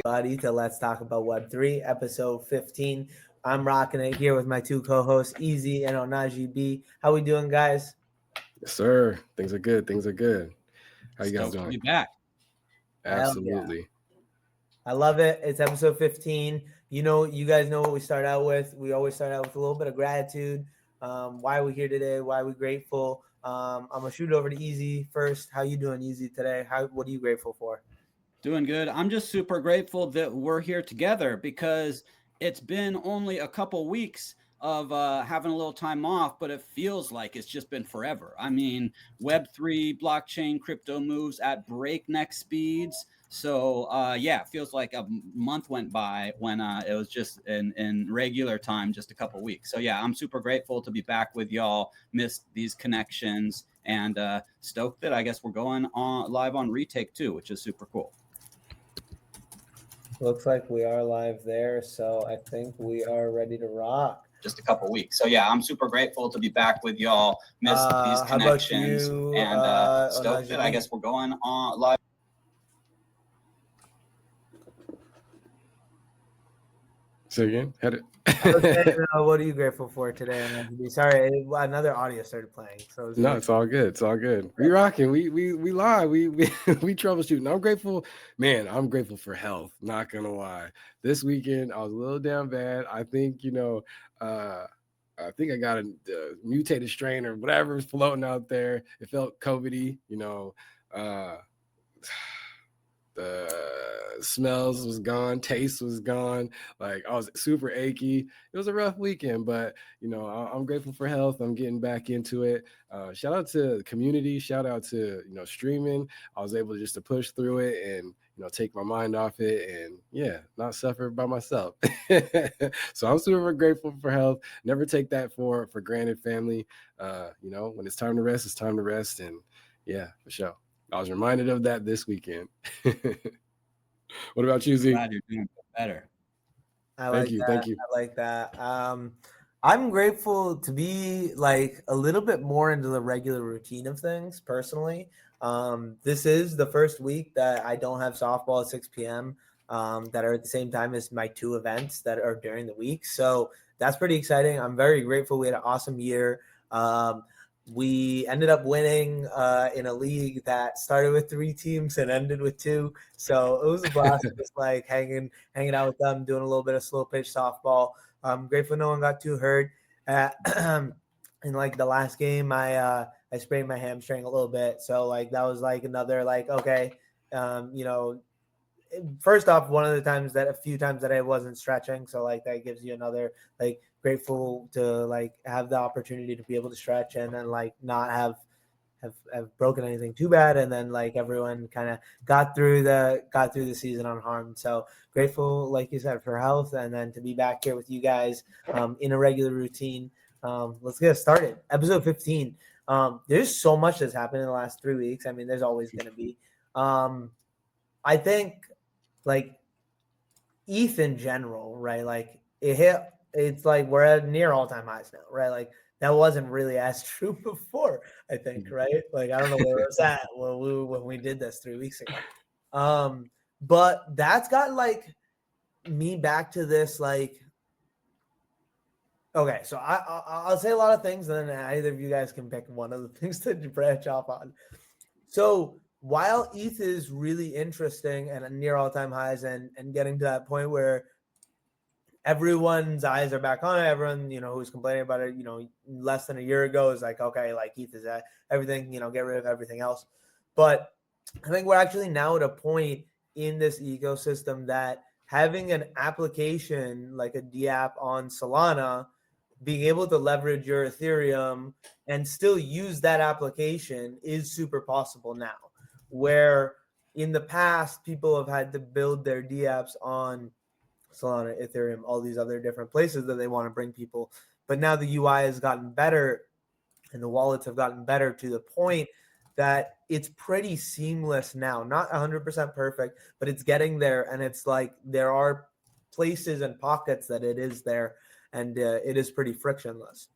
everybody to Let's Talk About Web3, episode 15. I'm rocking it here with my two co-hosts, EZ and Ohnahji B. How we doing, guys? Yes, sir. Things are good. How you guys Stoked to doing? be back. Absolutely. Yeah. I love it. It's episode 15. You guys know what we start out with. We always start out with a little bit of gratitude. Why we're here today, why we're grateful. I'm gonna shoot it over to EZ first. How you doing, EZ, today? What are you grateful for? Doing good. I'm just super grateful that we're here together because it's been only a couple weeks of having a little time off, but it feels like it's just been forever. I mean, Web3 blockchain crypto moves at breakneck speeds. So it feels like a month went by when it was just in regular time, just a couple weeks. So yeah, I'm super grateful to be back with y'all. Missed these connections and stoked that I guess we're going on live on Retake too, which is super cool. Looks like we are live there, so I think we are ready to rock. Just a couple weeks. So yeah, I'm super grateful to be back with y'all. Missed these connections and stoked that I guess we're going on live. Say again? What are you grateful for today? Sorry, another audio started playing. So no, it's all good. It's all good. We rocking. We live. We troubleshooting. I'm grateful, man. I'm grateful for health. Not gonna lie. This weekend I was a little down bad. I think I got a mutated strain or whatever is floating out there. It felt COVID-y, the smells was gone, taste was gone. Like I was super achy. It was a rough weekend, but I'm grateful for health. I'm getting back into it. Shout out to the community. Shout out to streaming. I was able to push through it and take my mind off it and not suffer by myself. So I'm super grateful for health. Never take that for granted, family. When it's time to rest, it's time to rest. And yeah, for sure. I was reminded of that this weekend. What about you, Z? Glad you're doing better. Thank you. I like that. I'm grateful to be like a little bit more into the regular routine of things personally. This is the first week that I don't have softball at 6 p.m. That are at the same time as my two events that are during the week. So that's pretty exciting. I'm very grateful. We had an awesome year. We ended up winning in a league that started with 3 teams and ended with 2. So it was a blast, just like hanging out with them, doing a little bit of slow pitch softball. I'm grateful no one got too hurt. In like the last game, I sprained my hamstring a little bit. So like that was like another okay, first off, a few times that I wasn't stretching. So like that gives you another grateful to have the opportunity to be able to stretch and then not have broken anything too bad. And then everyone kind of got through the season unharmed. So grateful, like you said, for health and then to be back here with you guys in a regular routine. Let's get started. Episode 15. There's so much that's happened in the last 3 weeks. I mean, there's always going to be. I think ETH in general, right? It's we're at near all-time highs now, right? That wasn't really as true before, I think, right? I don't know where it was at when we did this 3 weeks ago. But that's got me back to this okay, so I'll say a lot of things and then either of you guys can pick one of the things to branch off on. So while ETH is really interesting and near all-time highs and getting to that point where everyone's eyes are back on it, everyone, who's complaining about it, less than a year ago is okay, ETH is at everything, get rid of everything else. But I think we're actually now at a point in this ecosystem that having an application like a DApp on Solana, being able to leverage your Ethereum and still use that application is super possible now. Where in the past, people have had to build their DApps on Solana, Ethereum, all these other different places that they want to bring people. But now the UI has gotten better and the wallets have gotten better to the point that it's pretty seamless now. Not 100% perfect, but it's getting there. And it's there are places and pockets that it is there and it is pretty frictionless.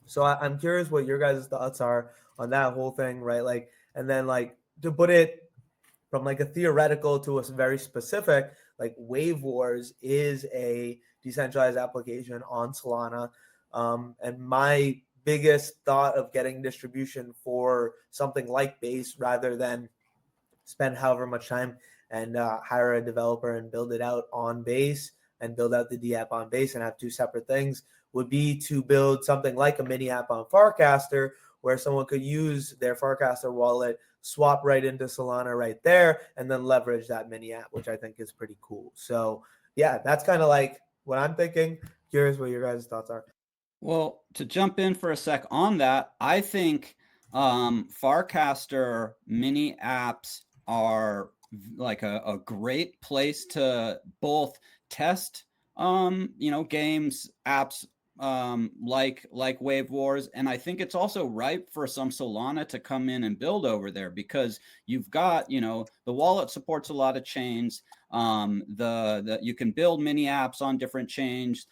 So I'm curious what your guys' thoughts are on that whole thing, right? And then to put it from a theoretical to a very specific, like Wave Wars is a decentralized application on Solana. And my biggest thought of getting distribution for something like Base rather than spend however much time and hire a developer and build it out on Base and build out the D app on Base and have two separate things would be to build something like a mini app on Farcaster where someone could use their Farcaster wallet, swap right into Solana right there, and then leverage that mini app, which I think is pretty cool. So yeah, that's kind of like what I'm thinking. Curious what your guys' thoughts are. Well, to jump in for a sec on that, I think Farcaster mini apps are like a great place to both test games, apps like Wave Wars, and I think it's also ripe for some Solana to come in and build over there because you've got the wallet supports a lot of chains. The you can build mini apps on different chains.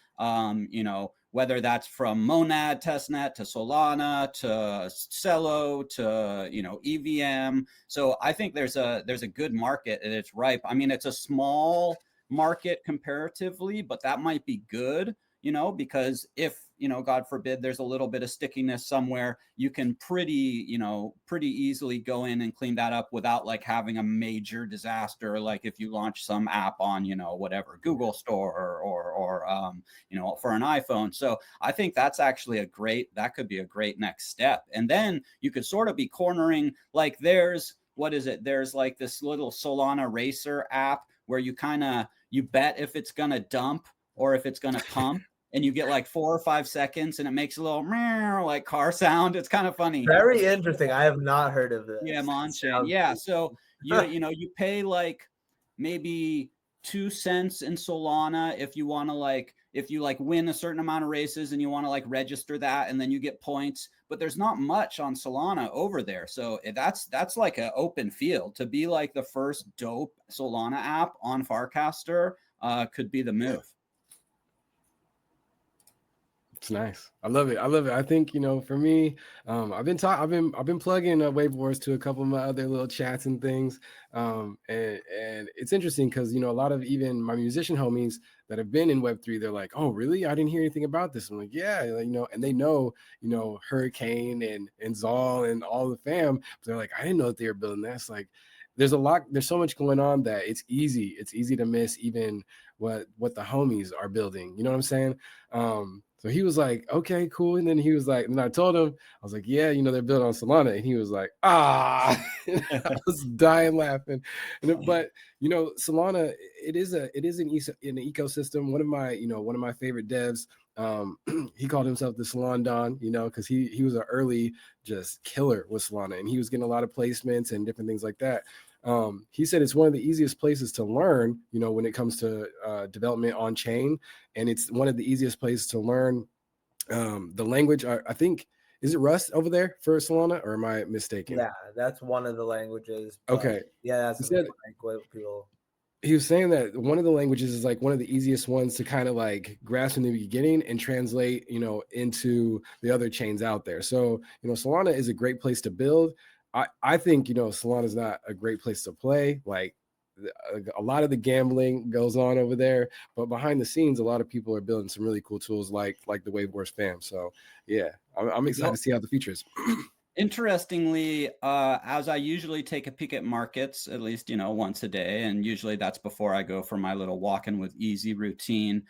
Whether that's from Monad testnet to Solana to Celo to EVM. So I think there's a good market and it's ripe. I mean, it's a small market comparatively, but that might be good, because if God forbid there's a little bit of stickiness somewhere, you can pretty easily go in and clean that up without like having a major disaster, like if you launch some app on whatever Google Store or for an iPhone. So I think that's actually that could be a great next step. And then you could sort of be cornering, like there's like this little Solana Racer app where you bet if it's gonna dump or if it's gonna pump. And you get like 4 or 5 seconds and it makes a little like car sound. It's kind of funny. Very interesting. I have not heard of this. Yeah, Onchain. Yeah. So you pay like maybe 2 cents in Solana if you want to if you win a certain amount of races and you want to register that, and then you get points, but there's not much on Solana over there. So that's like an open field to be like the first dope Solana app on Farcaster could be the move. It's nice. I love it. I think, for me, I've been plugging Wave Wars to a couple of my other little chats and things. And it's interesting because, a lot of even my musician homies that have been in Web3, they're like, oh, really? I didn't hear anything about this. I'm like, yeah, and they know, Hurricane and ZAO and all the fam. But they're like, I didn't know that they were building this. Like, there's so much going on that it's easy to miss even what the homies are building. You know what I'm saying? So he was like, okay, cool. And then he was like, and I told him, I was like, yeah, they're building on Solana. And he was like, I was dying laughing. But Solana, it is an ecosystem. One of my favorite devs, he called himself the Salon Don, because he was an early just killer with Solana, and he was getting a lot of placements and different things like that. He said it's one of the easiest places to learn, when it comes to development on chain, and it's one of the easiest places to learn the language. I think, is it Rust over there for Solana, or am I mistaken? Yeah, that's one of the languages. Okay. Yeah, that's what people. He was saying that one of the languages is like one of the easiest ones to kind of like grasp in the beginning and translate, into the other chains out there. So, Solana is a great place to build. I think, Solana is not a great place to play. Like, a lot of the gambling goes on over there, but behind the scenes, a lot of people are building some really cool tools like the Wave Wars fam. So yeah, I'm excited to see how the future is. Interestingly, as I usually take a peek at markets, at least, once a day, and usually that's before I go for my little walk-in with easy routine.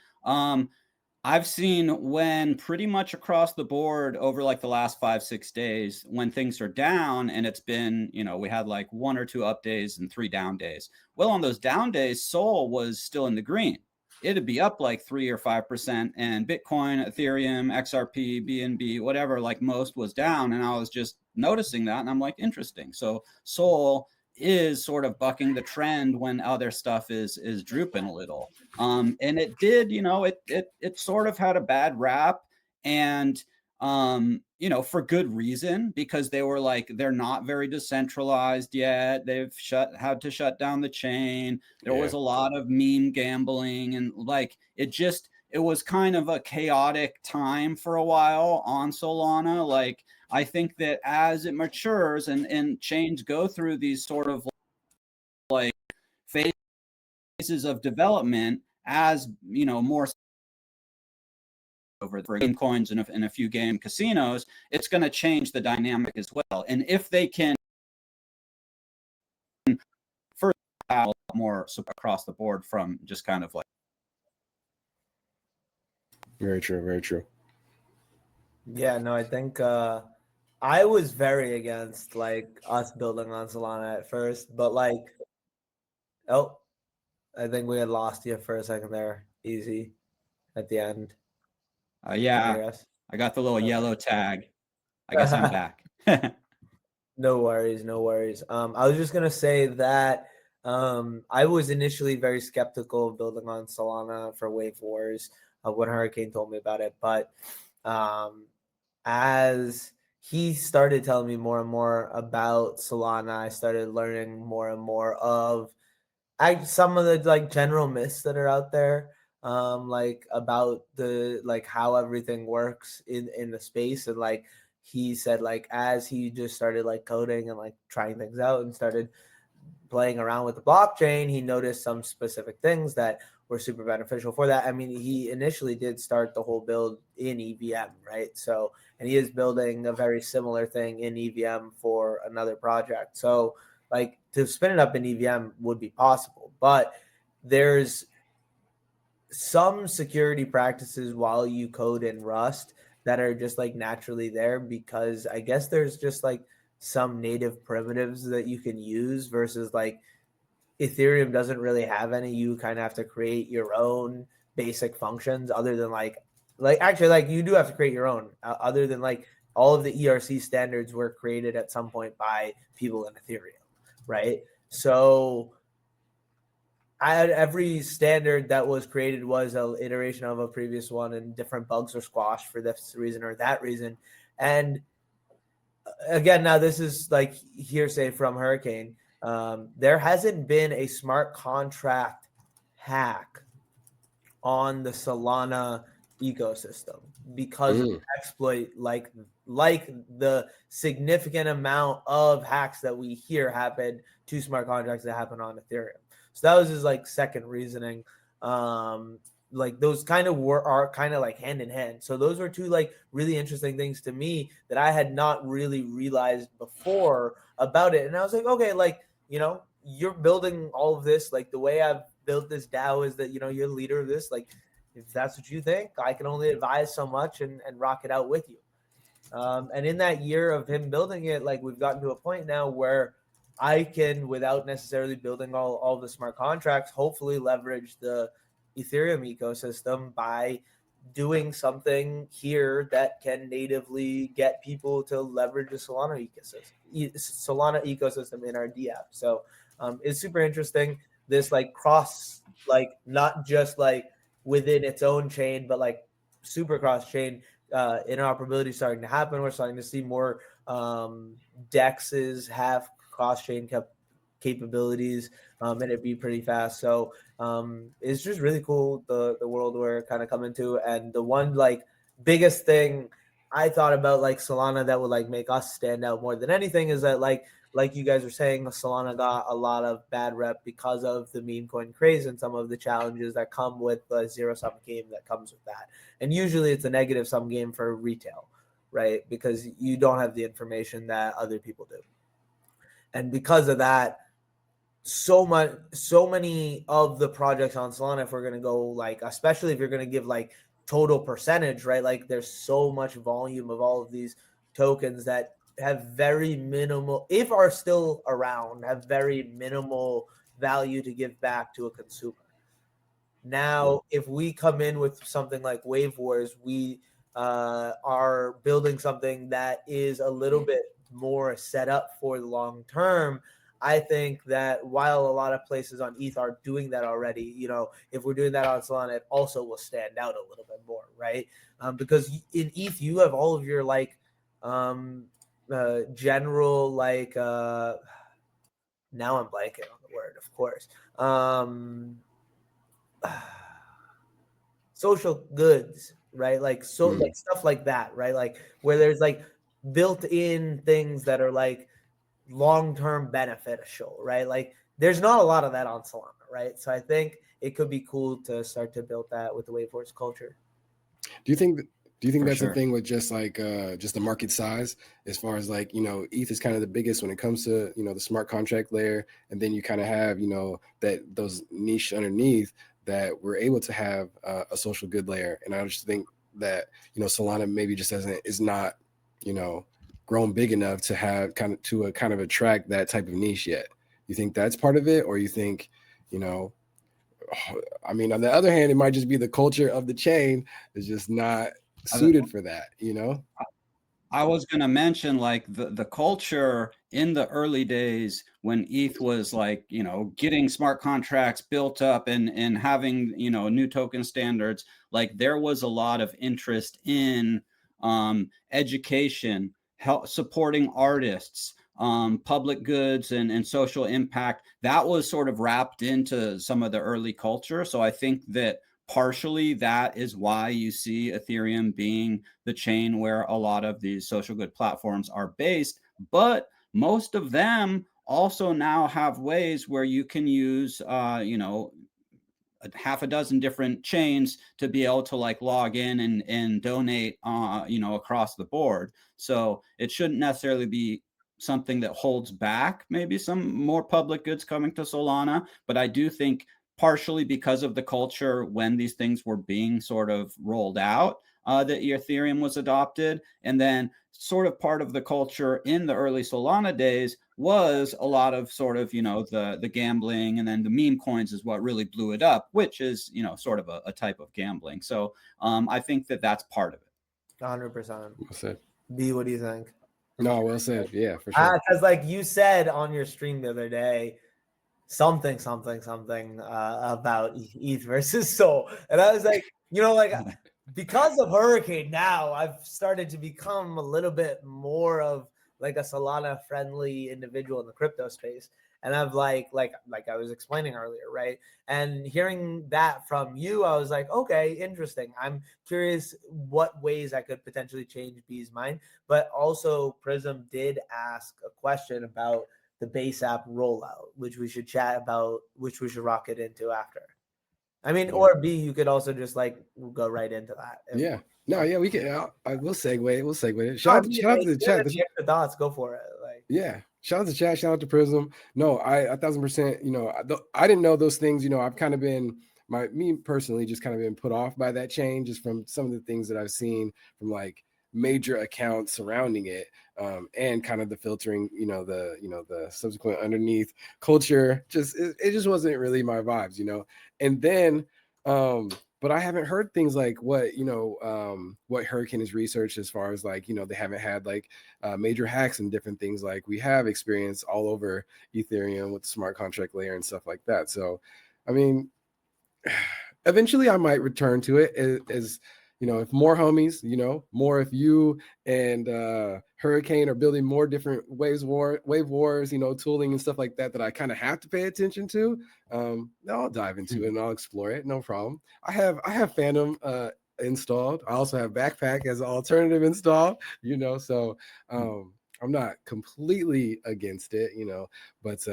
I've seen when pretty much across the board over like the last 5-6 days, when things are down and it's been, we had like 1 or 2 up days and 3 down days. Well, on those down days, Sol was still in the green. It'd be up like 3 or 5%, and Bitcoin, Ethereum, XRP, BNB, whatever, like most was down. And I was just noticing that, and I'm like, interesting. So Sol is sort of bucking the trend when other stuff is drooping a little. And it did, it sort of had a bad rap, and for good reason, because they were like, they're not very decentralized yet. They've had to shut down the chain. There was a lot of meme gambling, and like it was kind of a chaotic time for a while on Solana. Like, I think that as it matures and chains go through these sort of like phases phases of development as, more over for game coins and a few game casinos, it's going to change the dynamic as well. And if they can further out more across the board from just kind of like. Very true. Very true. Yeah, no, I think I was very against like us building on Solana at first, but like, oh, I think we had lost you for a second there, easy at the end. Yeah, I got the little yellow tag. I guess I'm back. No worries, no worries. I was just gonna say that I was initially very skeptical of building on Solana for Wave Wars when Hurricane told me about it, but as he started telling me more and more about Solana, I started learning more and more of some of the like general myths that are out there, like about the like how everything works in the space. And like he said, like as he just started like coding and like trying things out and started playing around with the blockchain, he noticed some specific things that were super beneficial for that. I mean, he initially did start the whole build in EVM, right? So, and he is building a very similar thing in EVM for another project. So, like to spin it up in EVM would be possible, but there's some security practices while you code in Rust that are just like naturally there, because I guess there's just like some native primitives that you can use versus like Ethereum doesn't really have any. You kind of have to create your own basic functions other than like actually like you do have to create your own other than like all of the ERC standards were created at some point by people in Ethereum, right? So every standard that was created was an iteration of a previous one, and different bugs were squashed for this reason or that reason. And again, now this is like hearsay from Hurricane. There hasn't been a smart contract hack on the Solana ecosystem because of exploit like the significant amount of hacks that we hear happen to smart contracts that happen on Ethereum. So that was his like second reasoning. Like those kind of are kind of like hand in hand. So those were two like really interesting things to me that I had not really realized before about it. And I was like, okay, like, you know, you're building all of this. Like the way I've built this DAO is that, you know, you're the leader of this. Like if that's what you think, I can only advise so much and rock it out with you. And in that year of him building it, like we've gotten to a point now where I can, without necessarily building all the smart contracts, hopefully leverage the Ethereum ecosystem by doing something here that can natively get people to leverage the Solana ecosystem in our DApp. So it's super interesting. This like cross, like not just like within its own chain, but like super cross chain interoperability starting to happen. We're starting to see more DEXs have cross chain capabilities and it'd be pretty fast. So it's just really cool the world we're kind of coming to. And the one like biggest thing I thought about like Solana that would like make us stand out more than anything is that like you guys were saying, Solana got a lot of bad rep because of the meme coin craze and some of the challenges that come with the zero sum game that comes with that. And usually it's a negative sum game for retail, right? Because you don't have the information that other people do. And because of that, so many of the projects on Solana, if we're going to go like, especially if you're going to give like total percentage, right? Like there's so much volume of all of these tokens that have very minimal, if are still around, have very minimal value to give back to a consumer. Now, if we come in with something like Wave Wars, we are building something that is a little bit more set up for the long term. I think that while a lot of places on ETH are doing that already, you know, if we're doing that on Solana, it also will stand out a little bit more, right? Because in ETH, you have all of your like general like now I'm blanking on the word, of course. Social goods, right? Like like stuff like that, right? Like where there's like built-in things that are like long-term beneficial, right? Like there's not a lot of that on Solana, right? So I think it could be cool to start to build that with the Wave Force culture. Do you think that's sure. a thing with just like just the market size, as far as like, ETH is kind of the biggest when it comes to, the smart contract layer, and then you kind of have, that those niche underneath that we're able to have a social good layer. And I just think that, Solana maybe just is not, grown big enough to have kind of attract that type of niche yet. You think that's part of it, or you think, I mean, on the other hand, it might just be the culture of the chain is just not suited for that, I was going to mention like the culture in the early days when ETH was like, getting smart contracts built up and having, new token standards. Like there was a lot of interest in education, help supporting artists, public goods and social impact. That was sort of wrapped into some of the early culture. So I think that partially that is why you see Ethereum being the chain where a lot of these social good platforms are based. But most of them also now have ways where you can use, half a dozen different chains to be able to like log in and donate, across the board. So it shouldn't necessarily be something that holds back maybe some more public goods coming to Solana. But I do think partially because of the culture when these things were being sort of rolled out, that Ethereum was adopted. And then sort of part of the culture in the early Solana days was a lot of sort of, the gambling, and then the meme coins is what really blew it up, which is, sort of a type of gambling. So I think that that's part of it. 100%. Well said. B, what do you think? No, well said. Yeah, for sure. Because like you said on your stream the other day, something about ETH versus Sol. And I was like, because of Hurricane now, I've started to become a little bit more of like a Solana friendly individual in the crypto space. And I've like I was explaining earlier, right? And hearing that from you, I was like, okay, interesting. I'm curious what ways I could potentially change B's mind. But also Prism did ask a question about the base app rollout, which we should chat about, which we should rock it into after. I mean, or B, you could also just like go right into that. Yeah. No, yeah, we can. We'll segue. We'll segue it. Shout out to the chat. The extra thoughts, go for it. Like, yeah. Shout out to chat. Shout out to Prism. No, I 1,000%. I didn't know those things. I've kind of been me personally just kind of been put off by that change, just from some of the things that I've seen from like major accounts surrounding it, and kind of the filtering, the subsequent underneath culture. It just wasn't really my vibes, And then, but I haven't heard things like what Hurricane has researched as far as like, they haven't had like major hacks and different things like we have experienced all over Ethereum with the smart contract layer and stuff like that. So, I mean, eventually I might return to it as if more homies, more if you and Hurricane are building more different wave wars, tooling and stuff like that I kind of have to pay attention to. I'll dive into it and I'll explore it. No problem. I have Phantom installed. I also have Backpack as an alternative installed, so I'm not completely against it, but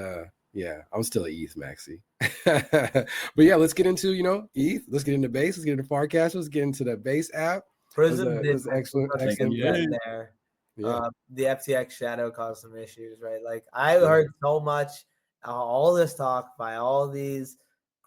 yeah, I'm still an ETH maxi. But yeah, let's get into, ETH. Let's get into base. Let's get into Farcaster. Let's get into the base app. Prism did excellent there. Yeah. The FTX shadow caused some issues, right? Like I heard so much, all this talk by all these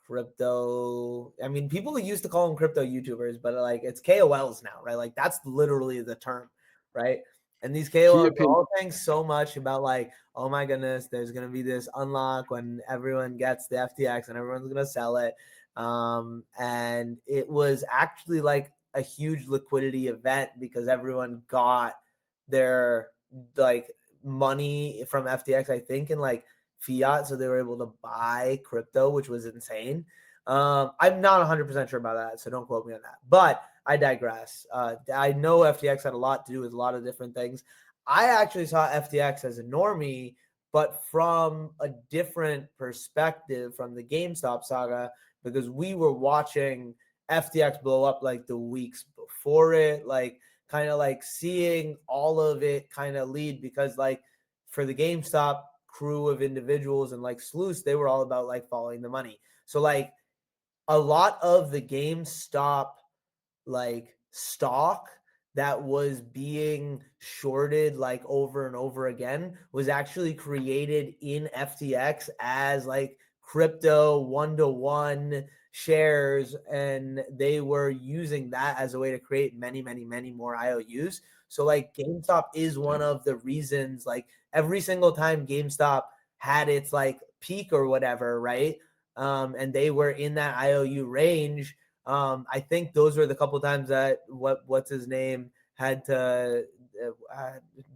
crypto. I mean, people used to call them crypto YouTubers, but like it's KOLs now, right? Like that's literally the term, right? And these KOLs are all saying so much about like, oh my goodness, there's going to be this unlock when everyone gets the FTX and everyone's going to sell it. And it was actually like a huge liquidity event because everyone got their like money from FTX, I think, in like fiat. So they were able to buy crypto, which was insane. I'm not 100% sure about that, so don't quote me on that. But I digress. I know FTX had a lot to do with a lot of different things. I actually saw FTX as a normie, but from a different perspective from the GameStop saga, because we were watching FTX blow up like the weeks before it, like kind of like seeing all of it kind of lead, because like for the GameStop crew of individuals and like sleuths, they were all about like following the money. So like a lot of the GameStop like stock that was being shorted like over and over again was actually created in FTX as like crypto 1-to-1 shares, and they were using that as a way to create many more IOUs. So like GameStop is one of the reasons, like every single time GameStop had its like peak or whatever, right? And they were in that IOU range. I think those were the couple times that what's his name had to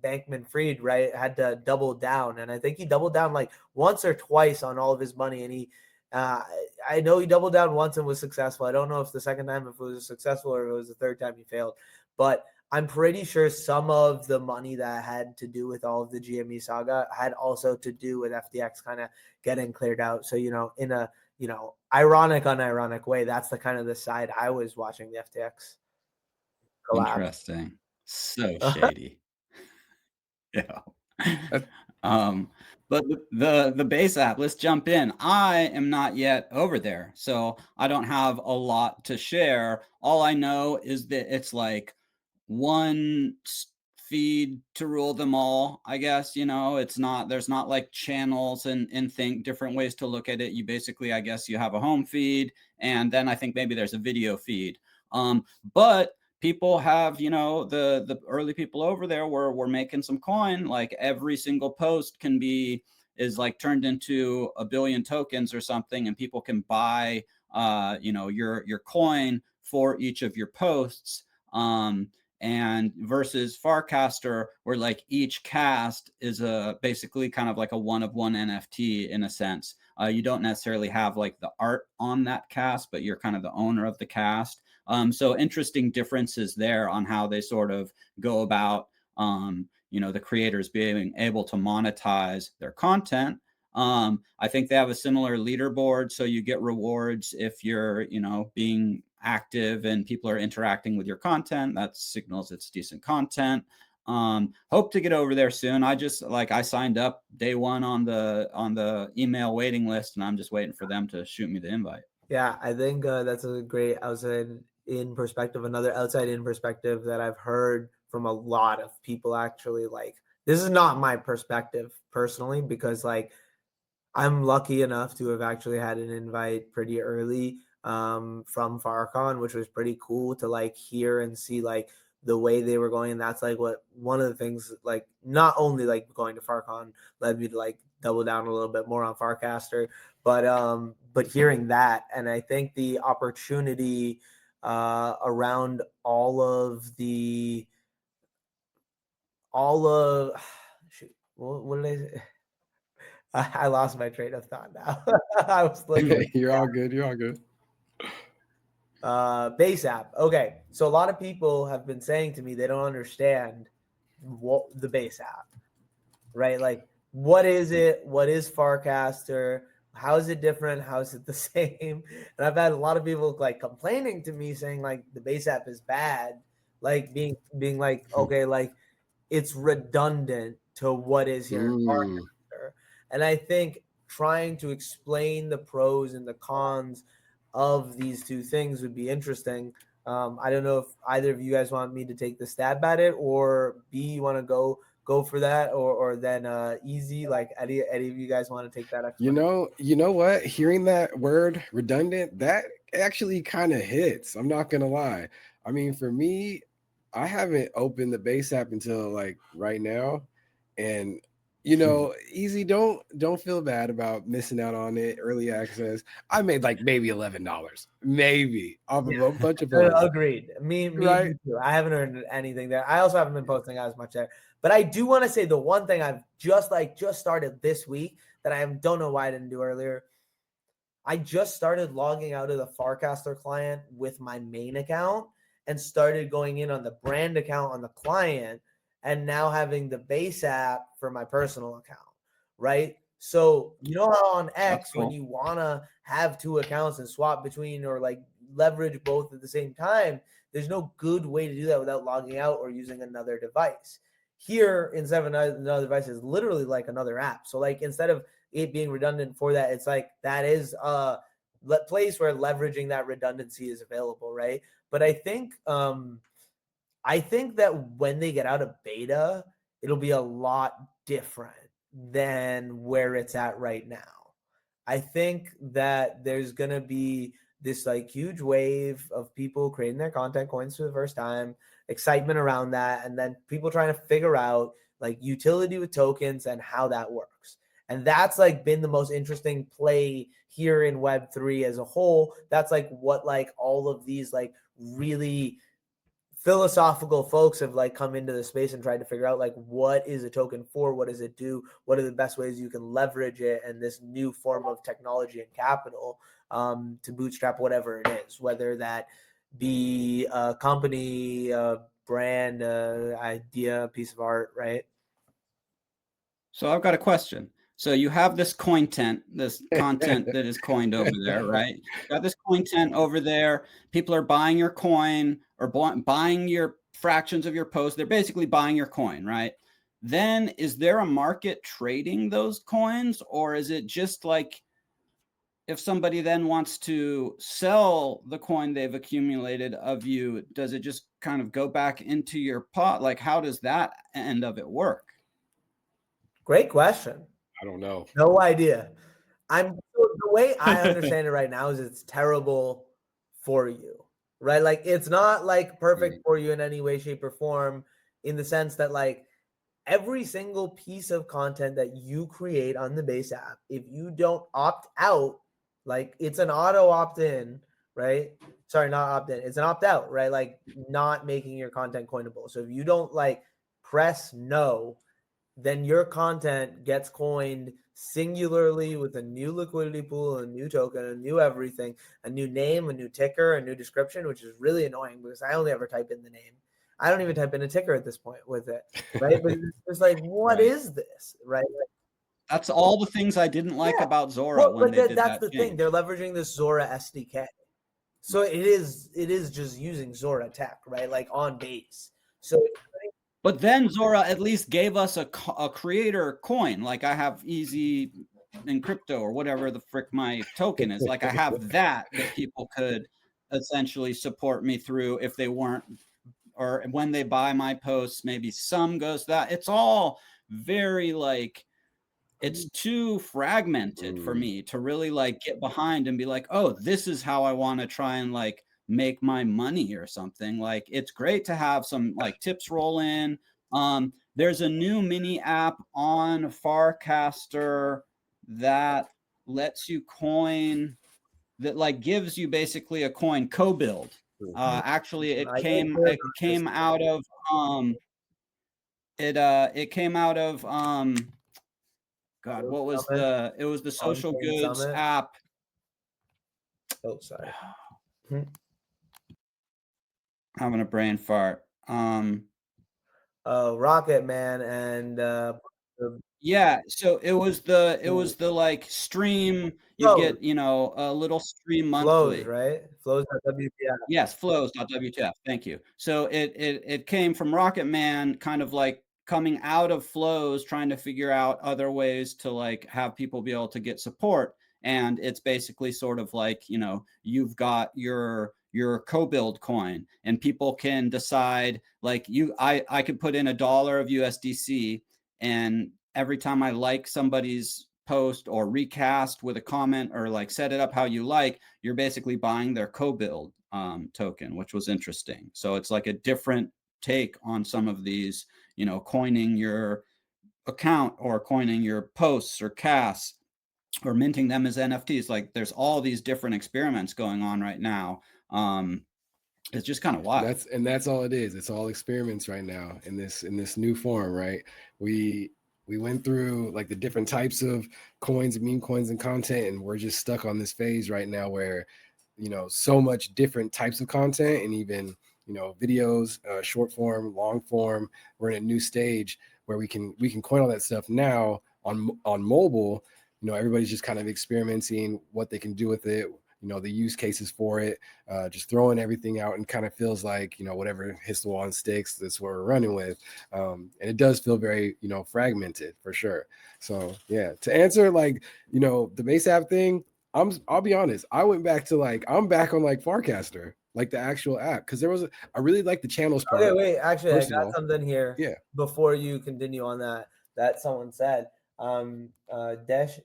Bankman Fried, right, had to double down, and I think he doubled down like once or twice on all of his money, and he I know he doubled down once and was successful. I don't know if the second time if it was successful or if it was the third time he failed, but I'm pretty sure some of the money that had to do with all of the GME saga had also to do with FTX kind of getting cleared out. So, you know, in a, you know, unironic way, that's the kind of the side I was watching the FTX collapse. Interesting. So shady. Yeah. But the base app, let's jump in. I am not yet over there, so I don't have a lot to share. All I know is that it's like one feed to rule them all, I guess. You know, it's not, there's not like channels and think different ways to look at it. You basically, I guess you have a home feed, and then I think maybe there's a video feed. But people have, you know, the early people over there were making some coin. Like every single post is like turned into 1 billion tokens or something, and people can buy you know, your coin for each of your posts. And versus Farcaster, where like each cast is basically kind of like a one-of-one NFT in a sense. You don't necessarily have like the art on that cast, but you're kind of the owner of the cast. So interesting differences there on how they sort of go about, you know, the creators being able to monetize their content. I think they have a similar leaderboard, so you get rewards if you're, you know, being active and people are interacting with your content. That signals it's decent content. Hope to get over there soon. I signed up day one on the email waiting list, and I'm just waiting for them to shoot me the invite. Yeah, I think that's a great outside-in perspective. Another outside-in perspective that I've heard from a lot of people, actually. Like, this is not my perspective personally, because like I'm lucky enough to have actually had an invite pretty early from Farcon, which was pretty cool to like hear and see like the way they were going. And that's like what one of the things, like not only like going to Farcon led me to like double down a little bit more on Farcaster, but hearing that, and I think the opportunity around shoot, what did I say? I lost my train of thought now. I was looking. You're all good. You're all good. Base app. Okay. So a lot of people have been saying to me they don't understand what the base app, right? Like, what is it? What is Farcaster? How is it different? How is it the same? And I've had a lot of people like complaining to me saying like the base app is bad, like being like, okay, like it's redundant to what is here in Farcaster. And I think trying to explain the pros and the cons of these two things would be interesting. I don't know if either of you guys want me to take the stab at it, or B, you want to go for that, or then easy, like any of you guys want to take that? You know what? Hearing that word redundant, that actually kind of hits. I'm not gonna lie. I mean, for me, I haven't opened the base app until like right now, and you know, Easy, don't feel bad about missing out on it. Early access. I made like maybe $11, maybe off of a bunch of posts. Agreed. Me too. I haven't earned anything there. I also haven't been posting as much there. But I do want to say the one thing I've just started this week that I don't know why I didn't do earlier. I just started logging out of the Farcaster client with my main account and started going in on the brand account on the client, and now having the base app for my personal account, right? So you know how on X, when you want to have two accounts and swap between or like leverage both at the same time, there's no good way to do that without logging out or using another device. here instead of another device is literally like another app. So like instead of it being redundant for that, it's like that is a place where leveraging that redundancy is available, right? But I think that when they get out of beta, it'll be a lot different than where it's at right now. I think that there's going to be this like huge wave of people creating their content coins for the first time, excitement around that, and then people trying to figure out like utility with tokens and how that works. And that's like been the most interesting play here in Web3 as a whole. That's like what like all of these like really philosophical folks have like come into the space and tried to figure out like what is a token for, what does it do, what are the best ways you can leverage it, and this new form of technology and capital to bootstrap whatever it is, whether that be a company, a brand, idea, a piece of art, right? So I've got a question. So you have this content that is coined over there, right? You got this content over there. People are buying your coin or buying your fractions of your post. They're basically buying your coin, right? Then is there a market trading those coins, or is it just like if somebody then wants to sell the coin they've accumulated of you, does it just kind of go back into your pot? Like, how does that end of it work? Great question. I don't know. No idea. The way I understand it right now is it's terrible for you, right? Like it's not like perfect for you in any way, shape, or form, in the sense that like every single piece of content that you create on the base app, if you don't opt out, like it's an auto opt-in, right? Sorry, not opt-in, it's an opt-out, right? Like not making your content coinable. So if you don't like press no, then your content gets coined singularly with a new liquidity pool, a new token, a new everything, a new name, a new ticker, a new description, which is really annoying because I only ever type in the name. I don't even type in a ticker at this point with it, right? But it's like, what is this, right? That's all the things I didn't like about Zora when they did that's that the change. thing. They're leveraging this Zora SDK. So it is just using Zora tech, right? Like on base. So but then Zora at least gave us a creator coin. Like I have EZinCrypto or whatever the frick my token is. Like I have that people could essentially support me through if they weren't, or when they buy my posts, maybe some goes that. It's all very like, it's too fragmented for me to really like get behind and be like, oh, this is how I want to try and like make my money or something. Like it's great to have some like tips roll in. There's a new mini app on Farcaster that lets you coin, that like gives you basically a coin co-build. Actually it came out of God, what was it was the social goods app. Oh, sorry. Having a brain fart. Rocket Man and yeah, so it was the like stream, you get, you know, a little stream monthly. Flows, right? Flows.wtf. Yes, flows.wtf. Thank you. So it came from Rocket Man, kind of like coming out of flows, trying to figure out other ways to like have people be able to get support. And it's basically sort of like, you know, you've got your co-build coin and people can decide like I could put in $1 of USDC, and every time I like somebody's post or recast with a comment or like set it up how you like, you're basically buying their co-build token, which was interesting. So it's like a different take on some of these, you know, coining your account or coining your posts or casts or minting them as NFTs. Like there's all these different experiments going on right now. It's just kind of wild. That's all it is. It's all experiments right now in this new form, right? We went through like the different types of coins, meme coins, and content, and we're just stuck on this phase right now where, you know, so much different types of content and even, you know, videos, short form, long form. We're in a new stage where we can coin all that stuff now on mobile. You know, everybody's just kind of experimenting what they can do with it. the use cases for it, just throwing everything out, and kind of feels like, whatever hits the wall and sticks, that's what we're running with. And it does feel very, fragmented for sure. So yeah, to answer like, the base app thing, I'll be honest, I went back to I'm back on Farcaster, like the actual app, because I really like the channels part. Okay, wait, actually, I got something here. Yeah. Before you continue on that someone said, Desh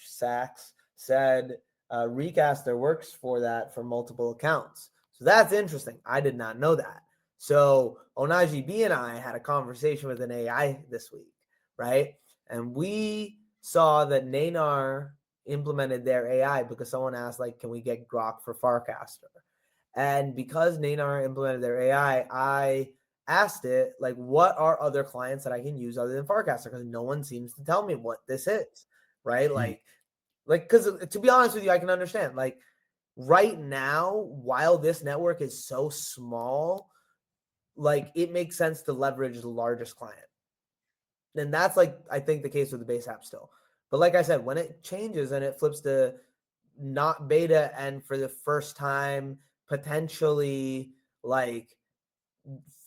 Sachs said, Recaster works for that for multiple accounts. So that's interesting. I did not know that. So Ohnahji B and I had a conversation with an AI this week, right? And we saw that Nanar implemented their AI because someone asked, can we get Grok for Farcaster? And because Nanar implemented their AI, I asked it, what are other clients that I can use other than Farcaster? Because no one seems to tell me what this is, right? Because to be honest with you, I can understand. Right now, while this network is so small, it makes sense to leverage the largest client. And that's I think the case with the base app still. But like I said, when it changes and it flips to not beta, and for the first time, potentially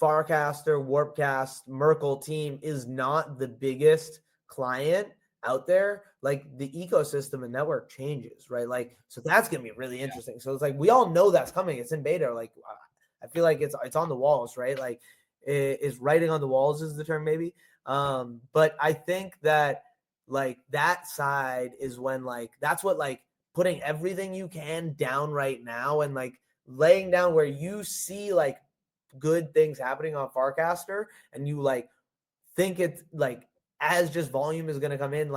Farcaster, Warpcast, Merkle team is not the biggest client out there, the ecosystem and network changes, right? So that's going to be really interesting. So it's we all know that's coming. It's in beta. I feel like it's on the walls, right? Is writing on the walls is the term maybe. But I think that that side is when that's what putting everything you can down right now, and laying down where you see good things happening on Farcaster, and you think it's as just volume is going to come in,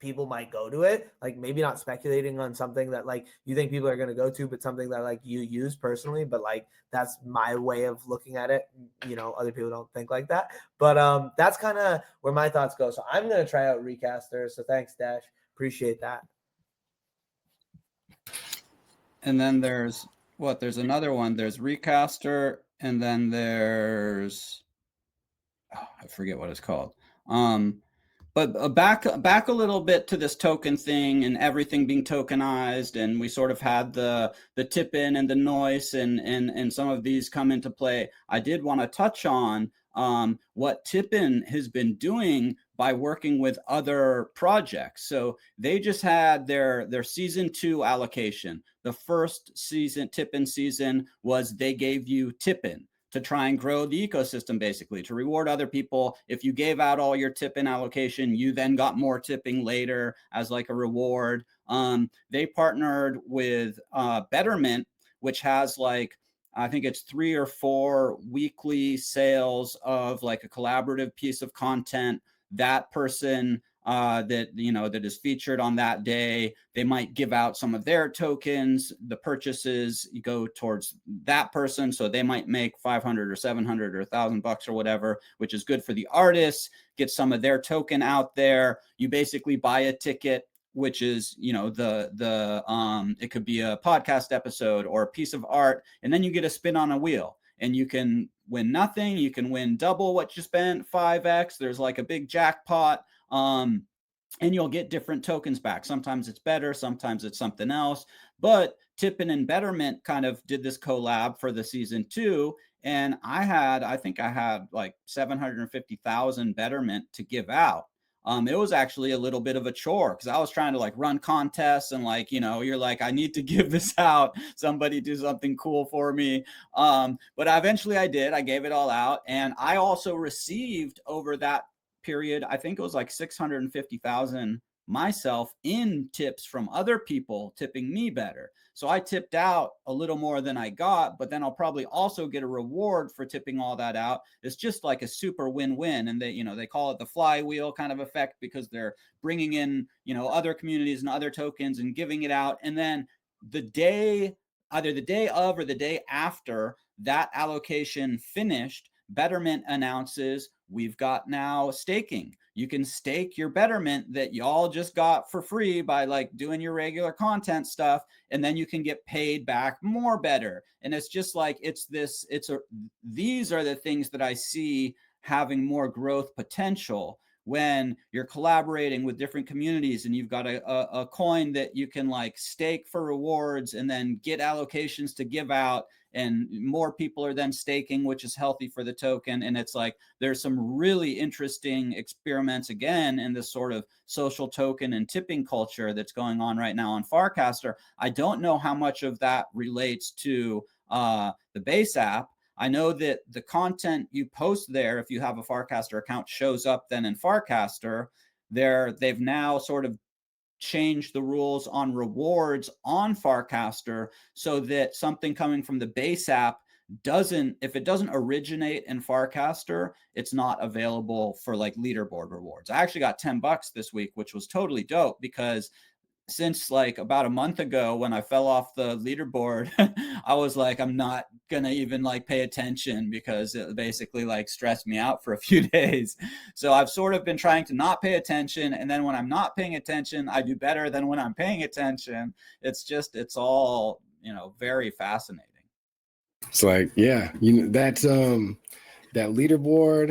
people might go to it, maybe not speculating on something that you think people are going to go to, but something that you use personally. But that's my way of looking at it. Other people don't think like that, but that's kind of where my thoughts go. So I'm going to try out Recaster. So thanks, Dash. Appreciate that. And then there's another one. There's Recaster, and then there's I forget what it's called. But back a little bit to this token thing and everything being tokenized, and we sort of had the tip-in and the noise and some of these come into play. I did want to touch on what tip-in has been doing by working with other projects. So they just had their season 2 allocation. The first season, tip-in season, was they gave you tip-in to try and grow the ecosystem, basically, to reward other people. If you gave out all your tip-in allocation, you then got more tipping later as a reward. They partnered with Betterment, which has I think it's 3 or 4 weekly sales of a collaborative piece of content. That person that is featured on that day, they might give out some of their tokens. The purchases go towards that person, so they might make 500 or 700 or $1,000 or whatever, which is good for the artists. Get some of their token out there. You basically buy a ticket, which is it could be a podcast episode or a piece of art, and then you get a spin on a wheel, and you can win nothing. You can win double what you spent, 5x. There's a big jackpot. And you'll get different tokens back. Sometimes it's better, sometimes it's something else. But Tippin and Betterment kind of did this collab for the season 2. And I think I had 750,000 Betterment to give out. It was actually a little bit of a chore because I was trying to run contests and you're I need to give this out. Somebody do something cool for me. But eventually I did. I gave it all out. And I also received over that period, I think it was 650,000 myself in tips from other people tipping me better. So I tipped out a little more than I got, but then I'll probably also get a reward for tipping all that out. It's just a super win-win. And they call it the flywheel kind of effect because they're bringing in, other communities and other tokens and giving it out. And then either the day of or the day after that allocation finished, Betterment announces we've got now staking. You can stake your Betterment that y'all just got for free by doing your regular content stuff, and then you can get paid back more better. And it's just these are the things that I see having more growth potential, when you're collaborating with different communities and you've got a coin that you can like stake for rewards and then get allocations to give out, and more people are then staking, which is healthy for the token. And it's like there's some really interesting experiments again in this sort of social token and tipping culture that's going on right now on Farcaster. I don't know how much of that relates to the base app. I know that the content you post there, if you have a Farcaster account, shows up then in Farcaster. They've now sort of change the rules on rewards on Farcaster so that something coming from the base app if it doesn't originate in Farcaster, it's not available for like leaderboard rewards. I actually got $10 this week, which was totally dope, because since like about a month ago when I fell off the leaderboard, I was like, I'm not gonna even like pay attention, because it basically like stressed me out for a few days. So I've sort of been trying to not pay attention, and then when I'm not paying attention, I do better than when I'm paying attention. It's all, very fascinating. It's like, yeah, that's that leaderboard,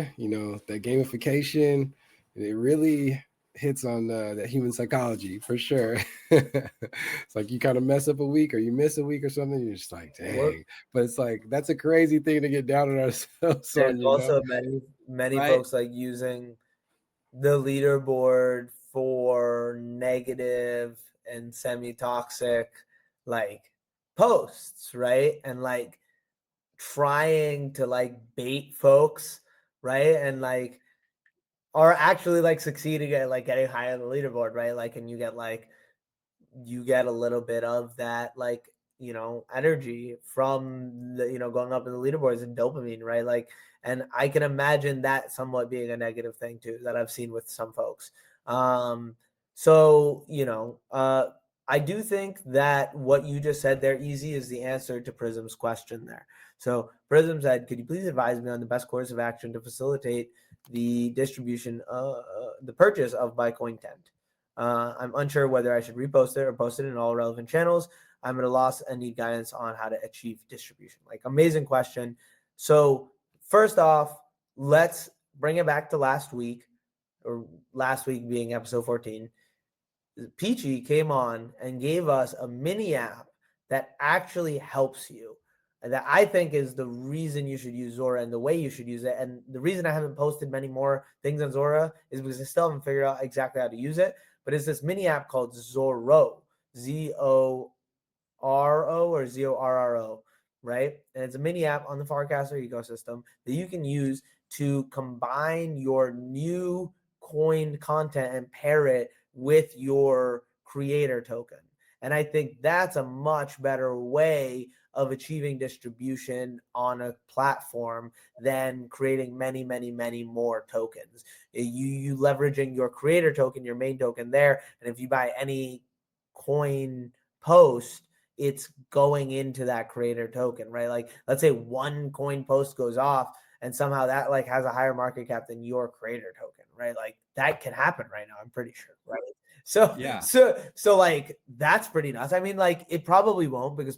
that gamification, it really hits on that human psychology for sure. It's like you kind of mess up a week or you miss a week or something, you're just like, dang. But it's like, that's a crazy thing to get down on ourselves. There's also many right? folks like using the leaderboard for negative and semi-toxic like posts, right? And like trying to like bait folks, right? And like are actually like succeeding at like getting high on the leaderboard, right? Like, and you get a little bit of that like, energy from the, going up in the leaderboards and dopamine, right? Like, and I can imagine that somewhat being a negative thing too, that I've seen with some folks. So, I do think that what you just said there, Easy, is the answer to Prism's question there. So Prism said, could you please advise me on the best course of action to facilitate the distribution, the purchase of my content? I'm unsure whether I should repost it or post it in all relevant channels. I'm at a loss and need guidance on how to achieve distribution. Like, amazing question. So first off, let's bring it back to last week, or last week being episode 14. Peachy came on and gave us a mini app that actually helps you. And that I think is the reason you should use Zora and the way you should use it. And the reason I haven't posted many more things on Zora is because I still haven't figured out exactly how to use it. But it's this mini app called Zoro, Zoro or Zorro, right? And it's a mini app on the Farcaster ecosystem that you can use to combine your new coined content and pair it with your creator token. And I think that's a much better way of achieving distribution on a platform than creating many, many, many more tokens. You leveraging your creator token, your main token there, and if you buy any coin post, it's going into that creator token, right? Like, let's say one coin post goes off and somehow that like has a higher market cap than your creator token, right? Like, that can happen right now, I'm pretty sure, right? So yeah, so like that's pretty nuts. I mean, like, it probably won't, because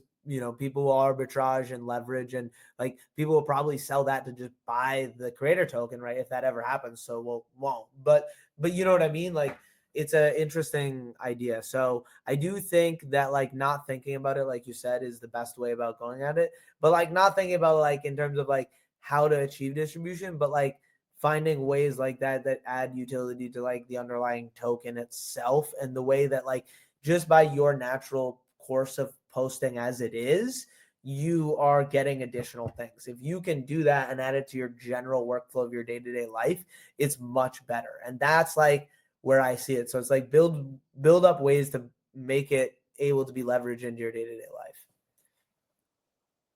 people will arbitrage and leverage, and like people will probably sell that to just buy the creator token, right? If that ever happens. So won't. But you know what I mean? Like, it's an interesting idea. So I do think that like not thinking about it, like you said, is the best way about going at it. But like not thinking about like in terms of like how to achieve distribution, but like finding ways like that add utility to like the underlying token itself, and the way that like just by your natural course of posting as it is, you are getting additional things. If you can do that and add it to your general workflow of your day-to-day life, it's much better. And that's like where I see it. So it's like build up ways to make it able to be leveraged into your day-to-day life.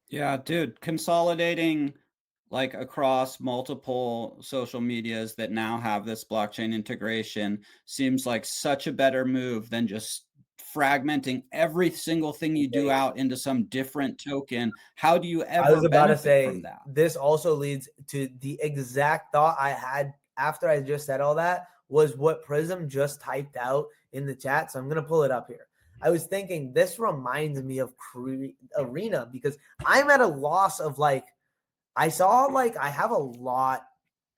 Yeah, dude, consolidating like across multiple social medias that now have this blockchain integration seems like such a better move than just fragmenting every single thing you do out into some different token. How do you ever I was about to benefit say, from that? this also leads to the exact thought I had after I just said all that, was what Prism just typed out in the chat. So I'm going to pull it up here. I was thinking this reminds me of Arena, because I'm at a loss of like, I saw like I have a lot.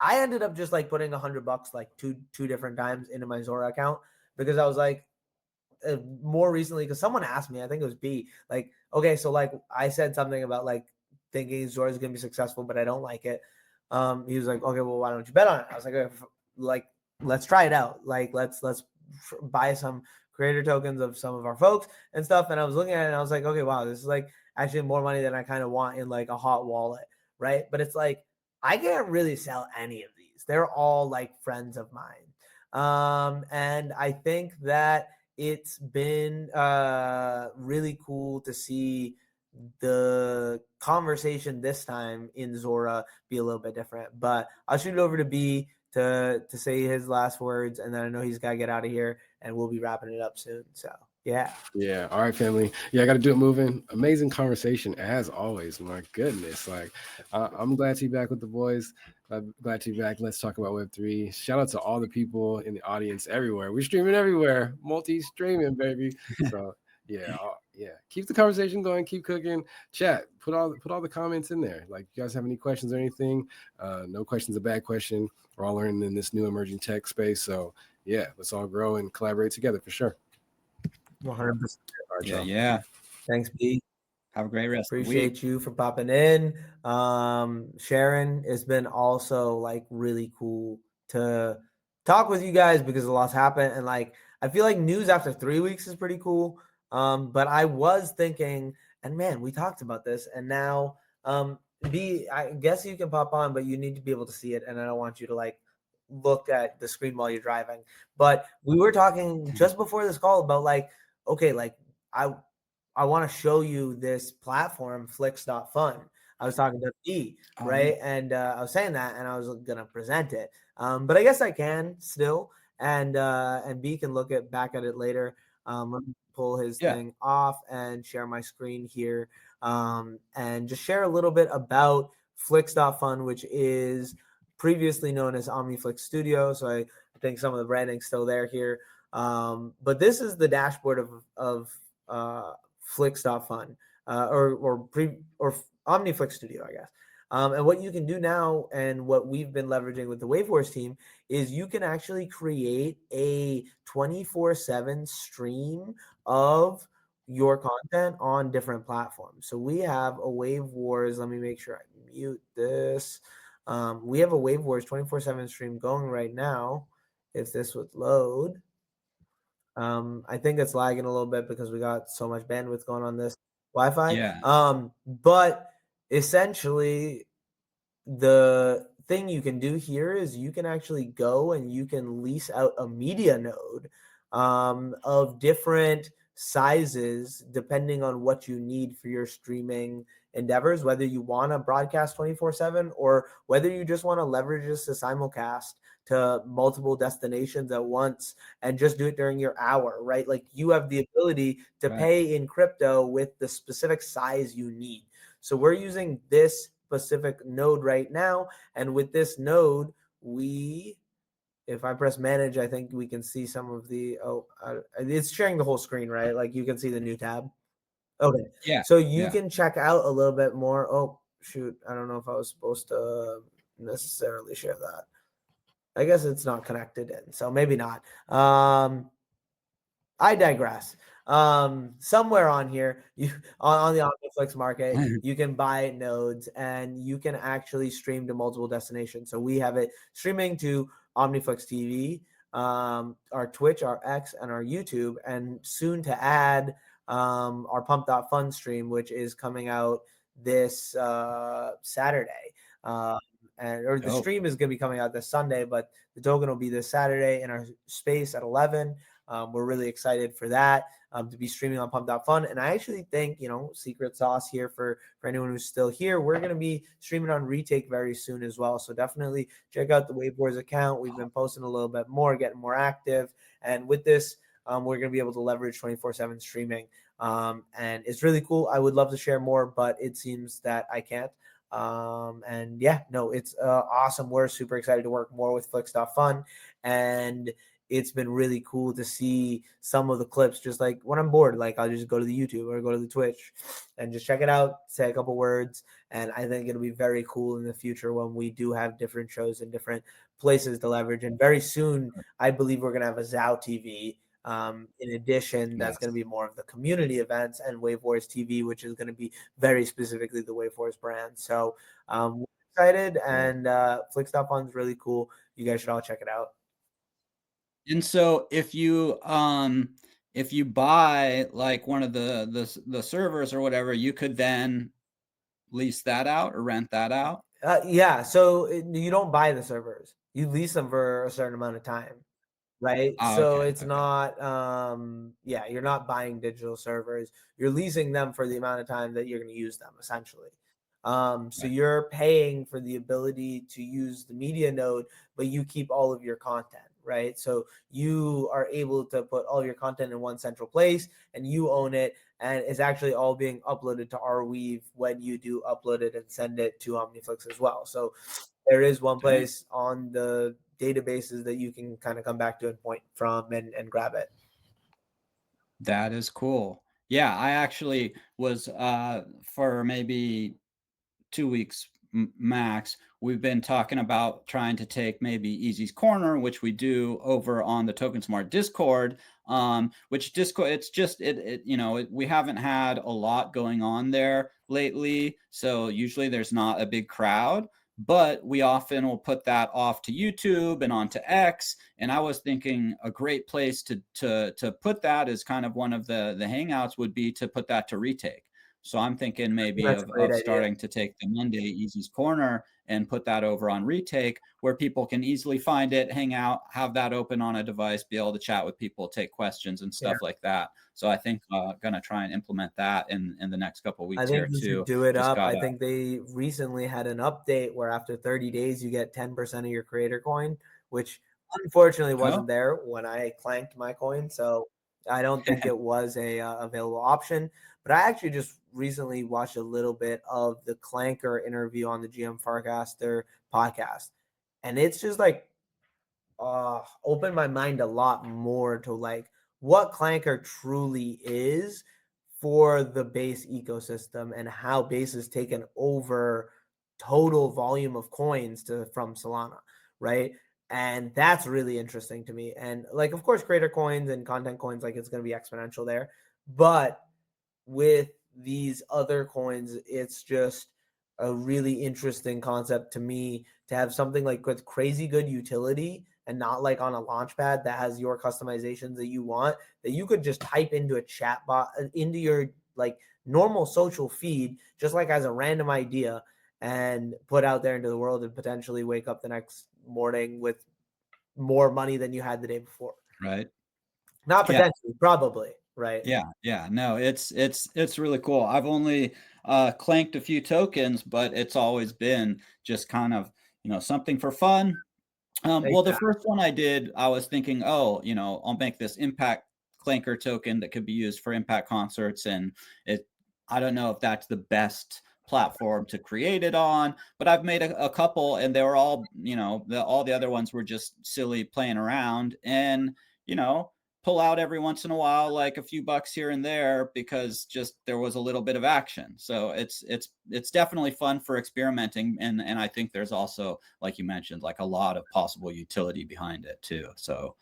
I ended up just like putting $100 like two different times into my Zora account because I was like, more recently, because someone asked me, I think it was B, like, okay, so like I said something about like thinking Zora is gonna be successful, but I don't like it. He was like, okay, well, why don't you bet on it? I was like, like, let's try it out. Like, let's buy some creator tokens of some of our folks and stuff. And I was looking at it and I was like, okay, wow, this is like actually more money than I kind of want in like a hot wallet, right? But it's like I can't really sell any of these. They're all like friends of mine. And I think that it's been really cool to see the conversation this time in Zora be a little bit different. But I'll shoot it over to B to say his last words, and then I know he's got to get out of here, and we'll be wrapping it up soon. So yeah. Yeah. All right, family. Yeah, I got to do it moving. Amazing conversation as always. My goodness. Like, I'm glad to be back with the boys. I'm glad to be back. Let's talk about Web3. Shout out to all the people in the audience everywhere. We're streaming everywhere. Multi-streaming, baby. So yeah, yeah. Keep the conversation going. Keep cooking. Chat. Put all the comments in there. Like, you guys have any questions or anything? No question's a bad question. We're all learning in this new emerging tech space. So yeah, let's all grow and collaborate together for sure. 100%. Yeah. Thanks, B. Have a great rest of the week. Appreciate you for popping in. Sharon, it's been also like really cool to talk with you guys because a lot's happened. And like, I feel like news after 3 weeks is pretty cool. But I was thinking, and man, we talked about this, and now B, I guess you can pop on, but you need to be able to see it. And I don't want you to like look at the screen while you're driving. But we were talking just before this call about like, okay, like I want to show you this platform, Flix.fun. I was talking to B, right? And I was saying that, and I was gonna present it. But I guess I can still, and B can look back at it later. Let me pull his thing off and share my screen here, and just share a little bit about Flix.fun, which is previously known as OmniFlix Studio. So I think some of the branding's still there here. But this is the dashboard of Flix.fun or OmniFlix Studio, I guess. And what you can do now, and what we've been leveraging with the Wave Wars team, is you can actually create a 24/7 stream of your content on different platforms. So we have a Wave Wars. Let me make sure I mute this. We have a Wave Wars 24/7 stream going right now. If this would load. I think it's lagging a little bit because we got so much bandwidth going on this Wi-Fi. Yeah. But essentially, the thing you can do here is you can actually go and you can lease out a media node of different sizes depending on what you need for your streaming endeavors, whether you want to broadcast 24/7 or whether you just want to leverage this to simulcast to multiple destinations at once and just do it during your hour, right? Like, you have the ability to pay in crypto with the specific size you need. So we're using this specific node right now. And with this node, if I press manage, I think we can see some of the, it's sharing the whole screen, right? Like, you can see the new tab. Okay. Yeah. So you can check out a little bit more. Oh, shoot. I don't know if I was supposed to necessarily share that. I guess it's not connected in, so maybe not. I digress. Somewhere on here, on the OmniFlix market, you can buy nodes and you can actually stream to multiple destinations. So we have it streaming to OmniFlix TV, our Twitch, our X, and our YouTube, and soon to add our Pump.fun stream, which is coming out this Saturday. The stream is going to be coming out this Sunday, but the token will be this Saturday in our space at 11. We're really excited for that, to be streaming on Pump.fun. And I actually think, secret sauce here for anyone who's still here, we're going to be streaming on Retake very soon as well. So definitely check out the Wave Wars account. We've been posting a little bit more, getting more active. And with this, we're going to be able to leverage 24/7 streaming. And it's really cool. I would love to share more, but it seems that I can't. It's awesome. We're super excited to work more with Flix.fun. And it's been really cool to see some of the clips. Just like when I'm bored, like I'll just go to the YouTube or go to the Twitch and just check it out, say a couple words. And I think it'll be very cool in the future when we do have different shows and different places to leverage. And very soon, I believe we're going to have a ZAO TV. In addition, that's going to be more of the community events, and Wave Wars TV, which is going to be very specifically the Wave Wars brand. So we're excited, and Flix.fun is really cool. You guys should all check it out. And so if you buy like one of the servers or whatever, you could then lease that out or rent that out. Yeah, so you don't buy the servers; you lease them for a certain amount of time. Right. Oh, So okay, it's okay. not, yeah, you're not buying digital servers. You're leasing them for the amount of time that you're going to use them, essentially. So Right. you're paying for the ability to use the media node, but you keep all of your content, right? So you are able to put all your content in one central place and you own it. And it's actually all being uploaded to Arweave when you do upload it and send it to OmniFlix as well. So there is one Dang. place on the databases that you can kind of come back to and point from and grab it. That is cool. Yeah, I actually was for maybe 2 weeks max, we've been talking about trying to take maybe Easy's Corner, which we do over on the Token Smart Discord. Which Discord, it's just we haven't had a lot going on there lately, so usually there's not a big crowd. But we often will put that off to YouTube and onto X. And I was thinking a great place to put that is kind of one of the hangouts would be to put that to retake. So I'm thinking maybe That's a great of idea. starting to take the Monday Easy's Corner and put that over on retake where people can easily find it, hang out, have that open on a device, be able to chat with people, take questions and stuff like that. So I think going to try and implement that in the next couple of weeks I think here you too. should do it Just up. I gotta, think they recently had an update where after 30 days you get 10% of your creator coin, which unfortunately wasn't there when I clanked my coin. So I don't think it was a available option. But I actually just recently watched a little bit of the Clanker interview on the GM Farcaster podcast, and it's just like opened my mind a lot more to like what Clanker truly is for the base ecosystem and how base has taken over total volume of coins from Solana, right? And that's really interesting to me. And like, of course, creator coins and content coins, like it's going to be exponential there. But with these other coins, it's just a really interesting concept to me to have something like with crazy good utility and not like on a launch pad that has your customizations that you want, that you could just type into a chat bot into your like normal social feed, just like as a random idea, and put out there into the world and potentially wake up the next morning with more money than you had the day before. right. Not potentially, probably, right? Yeah. No, it's really cool. I've only clanked a few tokens, but it's always been just kind of, something for fun. Well, the first one I did, I was thinking, oh, I'll make this impact clanker token that could be used for impact concerts. And I don't know if that's the best platform to create it on, but I've made a couple and they were all, all the other ones were just silly playing around and, pull out every once in a while, like a few bucks here and there because just there was a little bit of action. So it's definitely fun for experimenting. And I think there's also, like you mentioned, like a lot of possible utility behind it too. So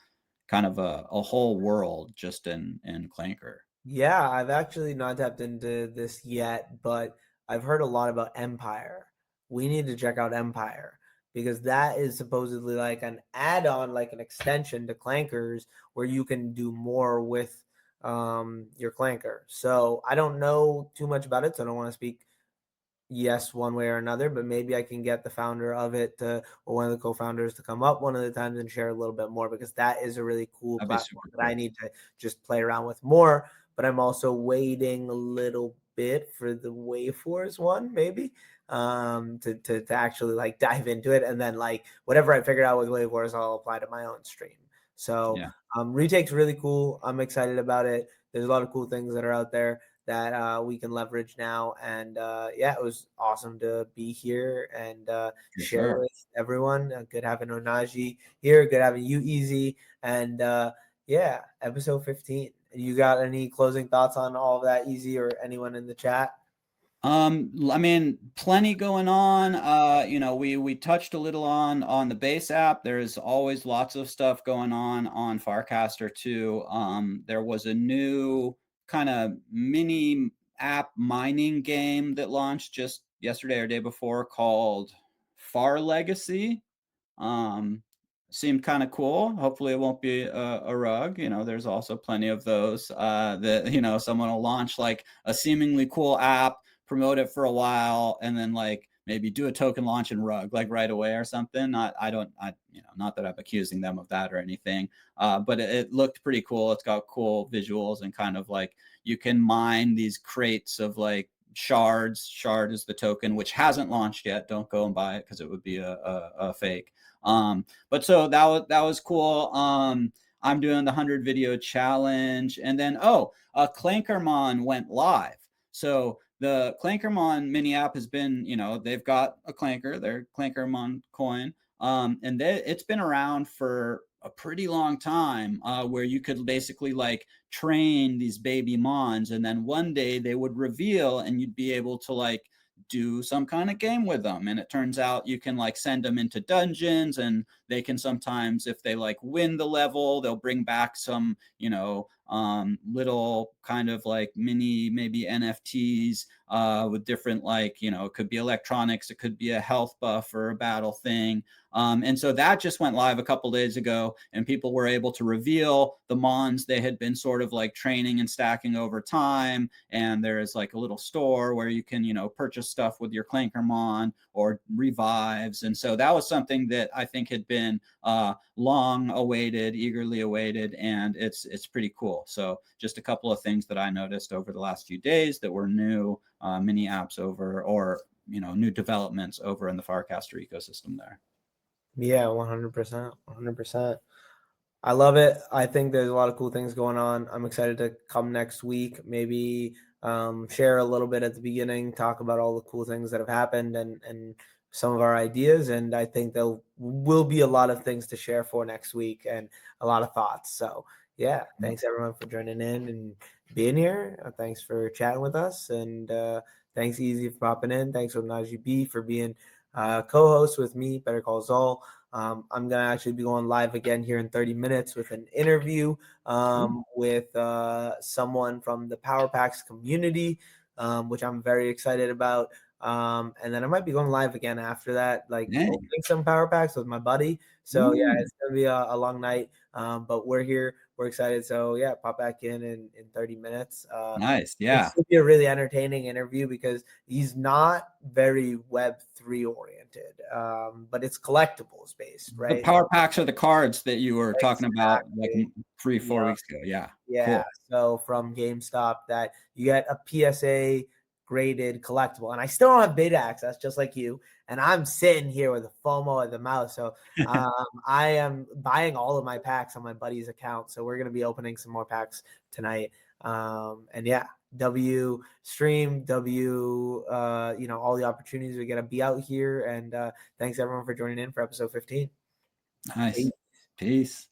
kind of a whole world just in Clanker. Yeah, I've actually not tapped into this yet, but I've heard a lot about Empire. We need to check out Empire because that is supposedly like an add-on, like an extension to Clankers where you can do more with your Clanker. So I don't know too much about it, so I don't want to speak yes one way or another, but maybe I can get the founder of it or one of the co-founders to come up one of the times and share a little bit more because that is a really cool That'd be platform super that I cool. need to just play around with more. But I'm also waiting a little bit for the Wave Wars one, maybe, to actually like dive into it. And then like whatever I figured out with Wave Wars, I'll apply to my own stream. So Yeah. retake's really cool. I'm excited about it. There's a lot of cool things that are out there that we can leverage now. And yeah, it was awesome to be here and share with everyone. Good having Ohnahji here. Good having you, Easy. And yeah, episode 15. You got any closing thoughts on all of that, Easy, or anyone in the chat? I mean, plenty going on. You know, we touched a little on the base app. There's always lots of stuff going on Farcaster too. There was a new kind of mini app mining game that launched just yesterday or day before called Far Legacy. Seemed kind of cool. Hopefully it won't be a rug. You know, there's also plenty of those that, you know, someone will launch like a seemingly cool app, promote it for a while, and then like maybe do a token launch and rug like right away or something. You know, not that I'm accusing them of that or anything, but it looked pretty cool. It's got cool visuals and kind of like you can mine these crates of like shards. Shard is the token, which hasn't launched yet. Don't go and buy it because it would be a fake. But so that was cool. I'm doing the 100 video challenge, and then Clankermon went live. So the Clankermon mini app has been, you know, they've got a Clanker, their Clankermon coin, and it's been around for a pretty long time, where you could basically like train these baby mons, and then one day they would reveal, and you'd be able to like do some kind of game with them. And it turns out you can like send them into dungeons, and they can sometimes, if they like win the level, they'll bring back some, you know, little kind of like mini maybe NFTs with different, like, you know, it could be electronics, it could be a health buff or a battle thing. And so that just went live a couple days ago, and people were able to reveal the mons they had been sort of like training and stacking over time. And there is like a little store where you can, you know, purchase stuff with your Clankermon or revives. And so that was something that I think had been long awaited, eagerly awaited, and it's pretty cool. So just a couple of things that I noticed over the last few days that were new mini apps over, or, you know, new developments over in the Farcaster ecosystem there. Yeah, 100%. 100%. I love it. I think there's a lot of cool things going on. I'm excited to come next week, maybe share a little bit at the beginning, talk about all the cool things that have happened and some of our ideas. And I think there will be a lot of things to share for next week and a lot of thoughts. So yeah, thanks everyone for joining in and being here. Thanks for chatting with us. And thanks Easy for popping in. Thanks Ohnahji B for being co-host with me, BetterCallZaal. I'm going to actually be going live again here in 30 minutes with an interview with someone from the Power Packs community, which I'm very excited about. And then I might be going live again after that, like opening some Power Packs with my buddy. So yeah, it's going to be a long night, but we're here. We're excited. So yeah, pop back in 30 minutes. Nice. Yeah. It's going to be a really entertaining interview because he's not very Web3 oriented, but it's collectibles based, right? The Power Packs are the cards that you were talking about like 3-4 weeks ago. Yeah. Yeah. Cool. So from GameStop, that you get a PSA graded collectible, and I still don't have beta access, just like you. And I'm sitting here with a FOMO at the mouth. So I am buying all of my packs on my buddy's account. So we're going to be opening some more packs tonight. And yeah, W stream, W, you know, all the opportunities we're going to be out here. And thanks everyone for joining in for episode 15. Nice. Peace.